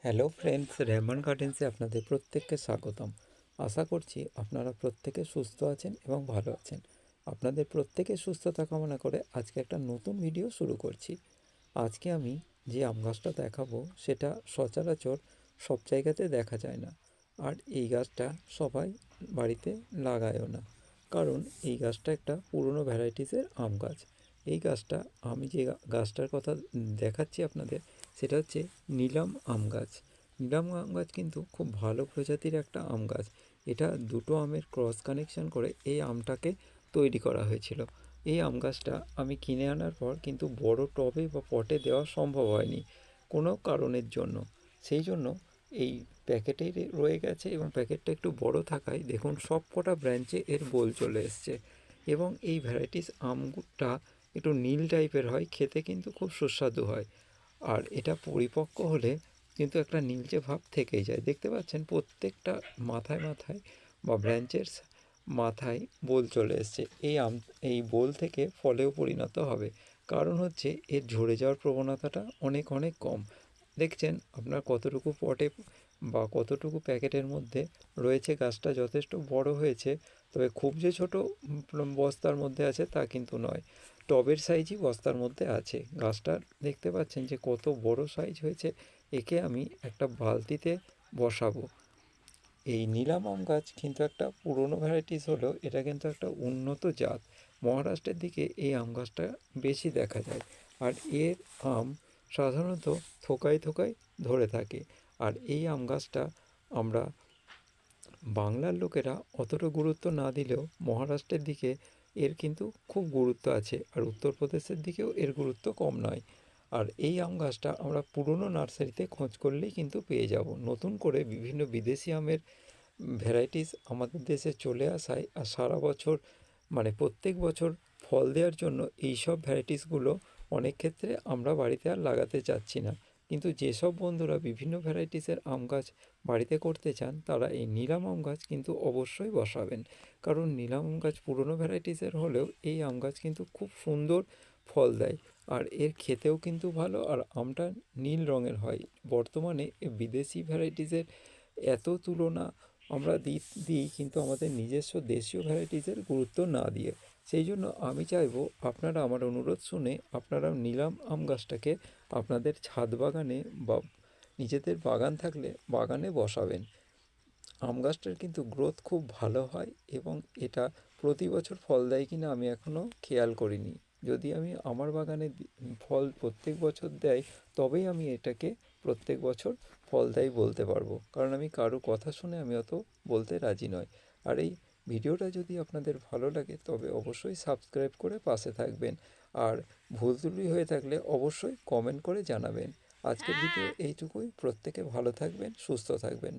Hello friends, Rehman গার্ডেন্সে আপনাদের প্রত্যেককে স্বাগতম। আশা করছি আপনারা প্রত্যেকে সুস্থ আছেন এবং ভালো আছেন। আপনাদের প্রত্যেকের সুস্থতা কামনা করে আজকে একটা নতুন ভিডিও শুরু করছি। আজকে আমি যে আম গাছটা দেখাবো সেটা সচরাচর সব জায়গাতে দেখা যায় না, আর এই গাছটা সবাই বাড়িতে লাগায়ও না, কারণ এই গাছটা একটা পুরনো ভ্যারাইটিসের আম গাছ। এই গাছটা আমি যে গাছটার কথা দেখাচ্ছি আপনাদের, সেটা হচ্ছে নিলাম আম গাছ। নিলাম আম গাছ কিন্তু খুব ভালো প্রজাতির একটা আম গাছ। এটা দুটো আমের ক্রস কানেকশন করে এই আমটাকে তৈরি করা হয়েছিল। এই আম গাছটা আমি কিনে আনার পর কিন্তু বড় টবে বা পটে দেওয়া সম্ভব হয়নি কোনো কারণের জন্য। সেই জন্য এই প্যাকেটেই রয়ে গেছে, এবং প্যাকেটটা একটু বড় থাকায় দেখুন সব কটা ব্রাঞ্চে এর বোল চলে এসছে। এবং এই ভ্যারাইটিস আমটা একটু নীল টাইপের হয়, খেতে কিন্তু খুব সুস্বাদু হয়। আর এটা পরিপক্ক হলে কিন্তু একটা নীলচে ভাব থেকেই যায়। দেখতে পাচ্ছেন প্রত্যেকটা মাথায় মাথায় বা ব্রাঞ্চের মাথায় বোল চলে এসছে। এই বোল থেকে ফলেও পরিণত হবে, কারণ হচ্ছে এর ঝরে যাওয়ার প্রবণতাটা অনেক অনেক কম। দেখছেন আপনার কতটুকু পটে বা কতটুকু প্যাকেটের মধ্যে রয়েছে, গাছটা যথেষ্ট বড় হয়েছে। তবে খুব যে ছোট বস্তার মধ্যে আছে তা কিন্তু নয়, টবের সাইজই বস্তার মধ্যে আছে। গাছটা দেখতে পাচ্ছেন যে কত বড় সাইজ হয়েছে। একে আমি একটা বালতিতে বসাবো। এই নীলাম আম গাছ কিন্তু একটা পুরনো ভ্যারাইটিস হলেও এটা কিন্তু একটা উন্নত জাত। মহারাষ্ট্রের দিকে এই আম গাছটা বেশি দেখা যায়, আর এর আম সাধারণত থোকায় থোকায় ধরে থাকে। আর এই আম গাছটা আমরা বাংলার লোকেরা অতটা গুরুত্ব না দিলেও মহারাষ্ট্রের দিকে এর কিন্তু খুব গুরুত্ব আছে, আর উত্তরপ্রদেশের দিকেও এর গুরুত্ব কম নয়। আর এই আম গাছটা আমরা পুরনো নার্সারিতে খোঁজ করলেই কিন্তু পেয়ে যাব। নতুন করে বিভিন্ন বিদেশি আমের ভ্যারাইটিস আমাদের দেশে চলে আসায় আর সারা বছর মানে প্রত্যেক বছর ফল দেওয়ার জন্য এই সব ভ্যারাইটিসগুলো অনেক ক্ষেত্রে আমরা বাড়িতে আর লাগাতে চাচ্ছি না। কিন্তু যেসব বন্ধুরা বিভিন্ন ভ্যারাইটিসের আম গাছ বাড়িতে করতে চান তারা এই নিলাম আম গাছ কিন্তু অবশ্যই বসাবেন, কারণ নিলাম আম গাছ পুরনো ভ্যারাইটিসের হলেও এই আম গাছ কিন্তু খুব সুন্দর ফল দেয়, আর এর খেতেও কিন্তু ভালো, আর আমটা নীল রঙের হয়। বর্তমানে বিদেশি ভ্যারাইটিসের এত তুলনা আমরা দিই কিন্তু আমাদের নিজস্ব দেশীয় ভ্যারাইটিসের গুরুত্ব না দিয়ে। সেই জন্য আমি চাইবো আপনারা আমার অনুরোধ শুনে আপনারা নিলাম আম গাছটাকে আপনাদের ছাদ বাগানে বা নিজেদের বাগান থাকলে বাগানে বসাবেন। আম গাছটার কিন্তু গ্রোথ খুব ভালো হয়, এবং এটা প্রতি বছর ফল দেয় কিনা আমি এখনও খেয়াল করিনি। যদি আমি আমার বাগানে ফল প্রত্যেক বছর দেয়, তবেই আমি এটাকে প্রত্যেক বছর ফল দেয় বলতে পারবো, কারণ আমি কারো কথা শুনে আমি অত বলতে রাজি নয়। আর এই ভিডিওটা যদি আপনাদের ভালো লাগে তবে অবশ্যই সাবস্ক্রাইব করে পাশে থাকবেন, আর ভুল ত্রুটি হয়ে থাকলে অবশ্যই কমেন্ট করে জানাবেন। আজকের ভিডিও এইটুকুই। প্রত্যেকে ভালো থাকবেন, সুস্থ থাকবেন।